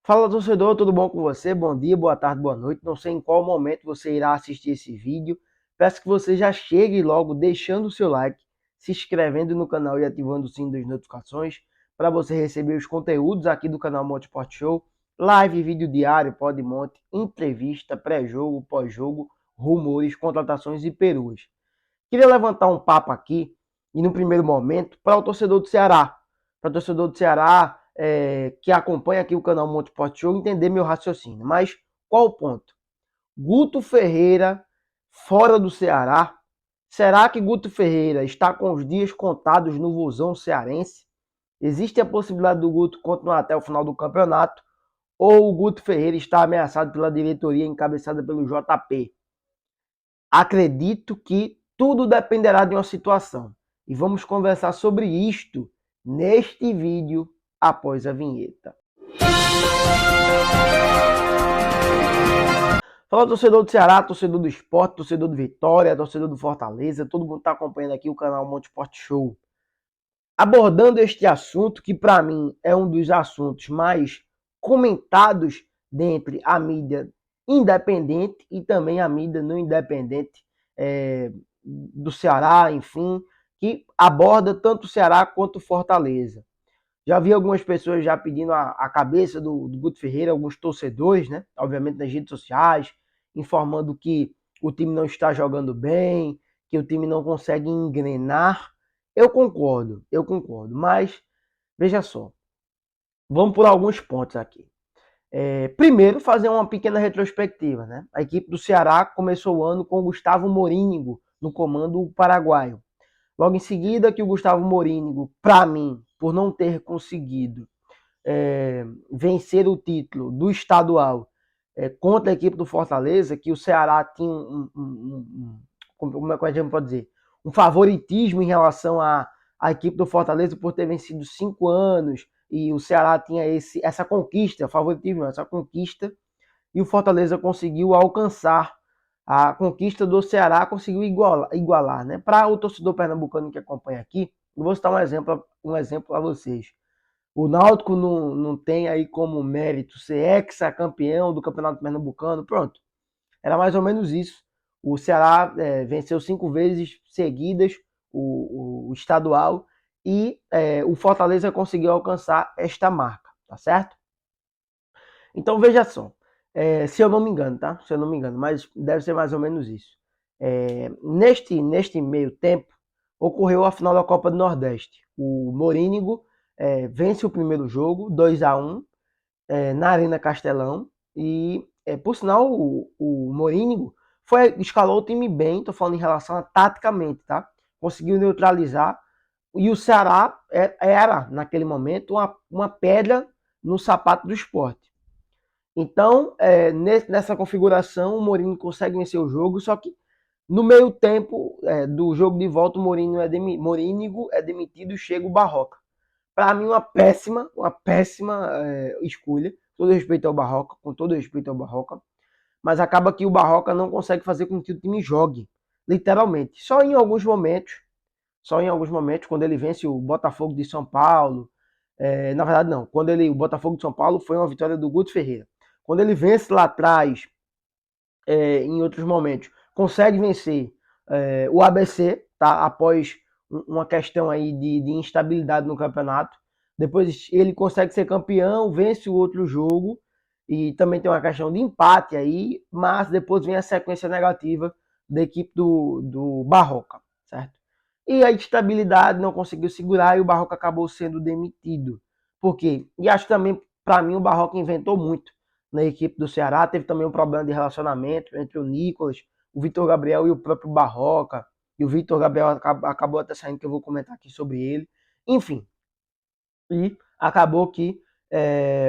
Fala torcedor, tudo bom com você? Bom dia, boa tarde, boa noite. Não sei em qual momento você irá assistir esse vídeo. Peço que você já chegue logo deixando o seu like, se inscrevendo no canal e ativando o sino das notificações para você receber os conteúdos aqui do canal Monte Sport Show, live, vídeo diário, pod monte, entrevista, pré-jogo, pós-jogo, rumores, contratações e peruas. Queria levantar um papo aqui e no primeiro momento para o torcedor do Ceará. Para o torcedor do Ceará que acompanha aqui o canal Monte Sport Show entender meu raciocínio. Mas qual o ponto? Guto Ferreira fora do Ceará? Será que Guto Ferreira está com os dias contados no Vozão cearense? Existe a possibilidade do Guto continuar até o final do campeonato? Ou o Guto Ferreira está ameaçado pela diretoria encabeçada pelo JP? Acredito que tudo dependerá de uma situação. E vamos conversar sobre isto neste vídeo após a vinheta. Fala torcedor do Ceará, torcedor do Sport, torcedor do Vitória, torcedor do Fortaleza, todo mundo está acompanhando aqui o canal Monte Sport Show. Abordando este assunto, que para mim é um dos assuntos mais comentados dentre a mídia independente e também a mídia não independente do Ceará, enfim, que aborda tanto o Ceará quanto o Fortaleza. Já vi algumas pessoas já pedindo a cabeça do Guto Ferreira, alguns torcedores, né? Obviamente nas redes sociais, informando que o time não está jogando bem, que o time não consegue engrenar. Eu concordo, mas veja só, vamos por alguns pontos aqui. Primeiro, fazer uma pequena retrospectiva, né? A equipe do Ceará começou o ano com o Gustavo Morínigo no comando paraguaio. Logo em seguida, que o Gustavo Morínigo, para mim, por não ter conseguido vencer o título do estadual contra a equipe do Fortaleza, que o Ceará tinha como é que a gente pode dizer, um favoritismo em relação à equipe do Fortaleza por ter vencido 5 anos, e o Ceará tinha essa conquista, favoritismo, essa conquista, e o Fortaleza conseguiu alcançar a conquista do Ceará, conseguiu igualar, né? Para o torcedor pernambucano que acompanha aqui, eu vou citar um exemplo para vocês. O Náutico não tem aí como mérito ser ex-campeão do Campeonato Pernambucano, pronto. Era mais ou menos isso. O Ceará venceu 5 vezes seguidas o estadual e o Fortaleza conseguiu alcançar esta marca, tá certo? Então veja só, se eu não me engano, tá? Se eu não me engano, mas deve ser mais ou menos isso. Neste meio tempo, ocorreu a final da Copa do Nordeste. O Morínigo vence o primeiro jogo, 2-1, na Arena Castelão, e por sinal o Morínigo escalou o time bem, tô falando em relação a taticamente, tá? Conseguiu neutralizar, e o Ceará era naquele momento uma pedra no sapato do Sport. Então, nessa configuração, o Mourinho consegue vencer o jogo, só que no meio tempo do jogo de volta, o Morínigo é demitido e chega o Barroca. Para mim, uma péssima escolha, com todo respeito ao Barroca, mas acaba que o Barroca não consegue fazer com que o time jogue, literalmente. Só em alguns momentos, quando ele vence o Botafogo de São Paulo, na verdade não, o Botafogo de São Paulo foi uma vitória do Guto Ferreira. Quando ele vence lá atrás, em outros momentos, consegue vencer o ABC, tá? Após uma questão aí de instabilidade no campeonato. Depois ele consegue ser campeão, vence o outro jogo e também tem uma questão de empate aí, mas depois vem a sequência negativa da equipe do Barroca, certo? E a instabilidade não conseguiu segurar e o Barroca acabou sendo demitido. Por quê? E acho que também, para mim, o Barroca inventou muito na equipe do Ceará. Teve também um problema de relacionamento entre o Nicolas, o Vitor Gabriel e o próprio Barroca. E o Vitor Gabriel acabou até saindo, que eu vou comentar aqui sobre ele. Enfim. E acabou que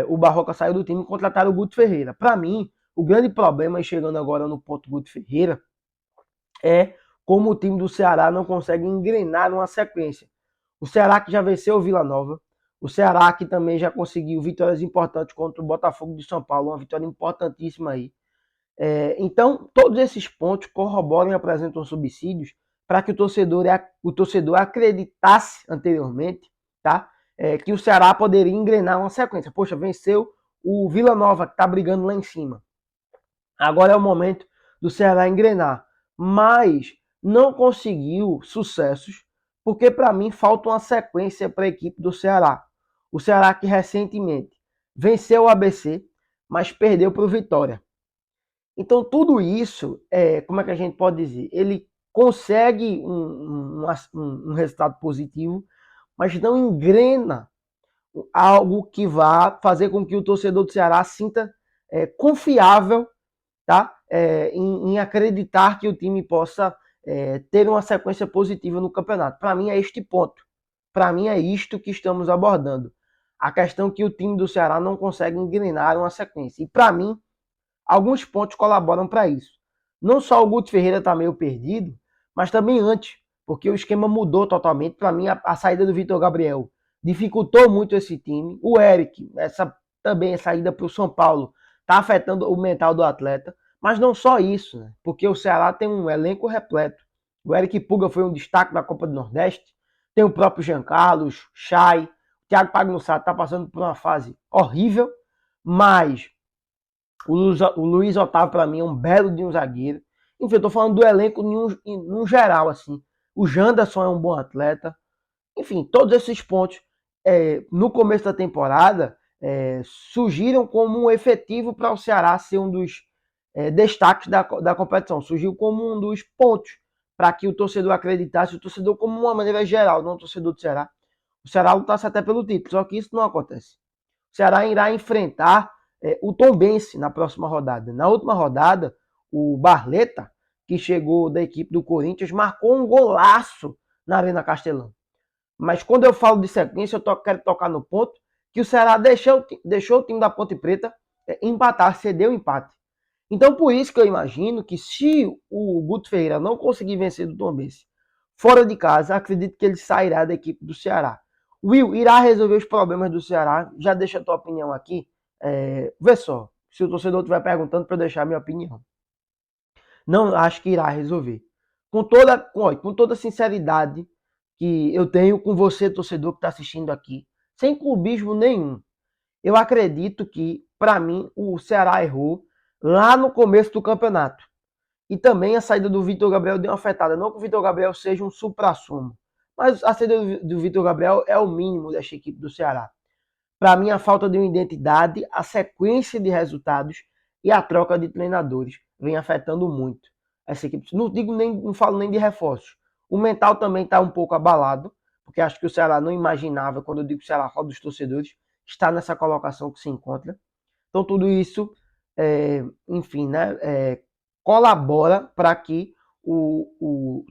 o Barroca saiu do time e contrataram o Guto Ferreira. Para mim, o grande problema, chegando agora no ponto Guto Ferreira, é como o time do Ceará não consegue engrenar numa sequência. O Ceará que já venceu o Vila Nova, o Ceará que também já conseguiu vitórias importantes contra o Botafogo de São Paulo, uma vitória importantíssima aí. Então, todos esses pontos corroboram e apresentam subsídios para que o torcedor acreditasse anteriormente, tá? Que o Ceará poderia engrenar uma sequência. Poxa, venceu o Vila Nova, que está brigando lá em cima. Agora é o momento do Ceará engrenar. Mas não conseguiu sucessos, porque para mim falta uma sequência para a equipe do Ceará. O Ceará que recentemente venceu o ABC, mas perdeu para o Vitória. Então tudo isso, como é que a gente pode dizer? Ele consegue um resultado positivo, mas não engrena algo que vá fazer com que o torcedor do Ceará sinta confiável, tá? Em acreditar que o time possa ter uma sequência positiva no campeonato. Para mim é este ponto. Para mim é isto que estamos abordando. A questão que o time do Ceará não consegue engrenar uma sequência. E para mim, alguns pontos colaboram para isso. Não só o Guto Ferreira está meio perdido, mas também antes, porque o esquema mudou totalmente. Para mim, a saída do Vitor Gabriel dificultou muito esse time. O Eric, também a saída para o São Paulo, está afetando o mental do atleta. Mas não só isso, né? Porque o Ceará tem um elenco repleto. O Eric Puga foi um destaque na Copa do Nordeste. Tem o próprio Jean Carlos, Chay, o Thiago Pagnussat está passando por uma fase horrível, mas o Luiz Otávio, para mim, é um belo de um zagueiro. Enfim, eu tô falando do elenco num geral, assim. O Janderson é um bom atleta. Enfim, todos esses pontos, no começo da temporada, surgiram como um efetivo para o Ceará ser um dos destaques da competição. Surgiu como um dos pontos para que o torcedor acreditasse, o torcedor como uma maneira geral, não o torcedor do Ceará. O Ceará lutasse até pelo título, só que isso não acontece. O Ceará irá enfrentar o Tombense na próxima rodada. Na última rodada, o Barleta, que chegou da equipe do Corinthians, marcou um golaço na Arena Castelão. Mas quando eu falo de sequência, quero tocar no ponto que o Ceará deixou o time da Ponte Preta empatar, cedeu o empate. Então, por isso que eu imagino que se o Guto Ferreira não conseguir vencer do Tombense fora de casa, acredito que ele sairá da equipe do Ceará. Will, irá resolver os problemas do Ceará? Já deixa a tua opinião aqui. Vê só, se o torcedor estiver perguntando para eu deixar a minha opinião. Não acho que irá resolver. Com toda a sinceridade que eu tenho com você, torcedor que está assistindo aqui, sem clubismo nenhum, eu acredito que, para mim, o Ceará errou lá no começo do campeonato. E também a saída do Vitor Gabriel deu uma afetada. Não que o Vitor Gabriel seja um supra-sumo, mas a saída do Vitor Gabriel é o mínimo desta equipe do Ceará. Para mim, a falta de uma identidade, a sequência de resultados e a troca de treinadores vem afetando muito essa equipe. Não falo nem de reforços. O mental também está um pouco abalado, porque acho que o Ceará não imaginava, quando eu digo Ceará, falo dos torcedores, está nessa colocação que se encontra. Então, tudo isso, enfim, né, colabora para que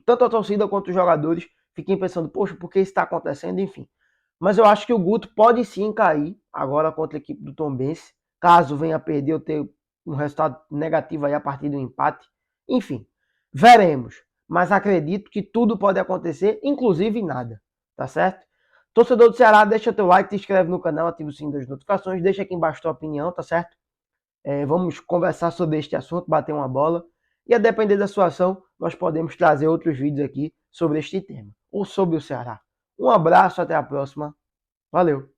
tanto a torcida quanto os jogadores fiquem pensando, poxa, por que isso está acontecendo? Enfim. Mas eu acho que o Guto pode sim cair agora contra a equipe do Tombense, caso venha a perder ou ter um resultado negativo aí a partir do empate. Enfim, veremos. Mas acredito que tudo pode acontecer, inclusive nada. Tá certo? Torcedor do Ceará, deixa teu like, se inscreve no canal, ativa o sininho das notificações, deixa aqui embaixo tua opinião, tá certo? Vamos conversar sobre este assunto, bater uma bola. E a depender da sua ação, nós podemos trazer outros vídeos aqui sobre este tema, ou sobre o Ceará. Um abraço, até a próxima. Valeu!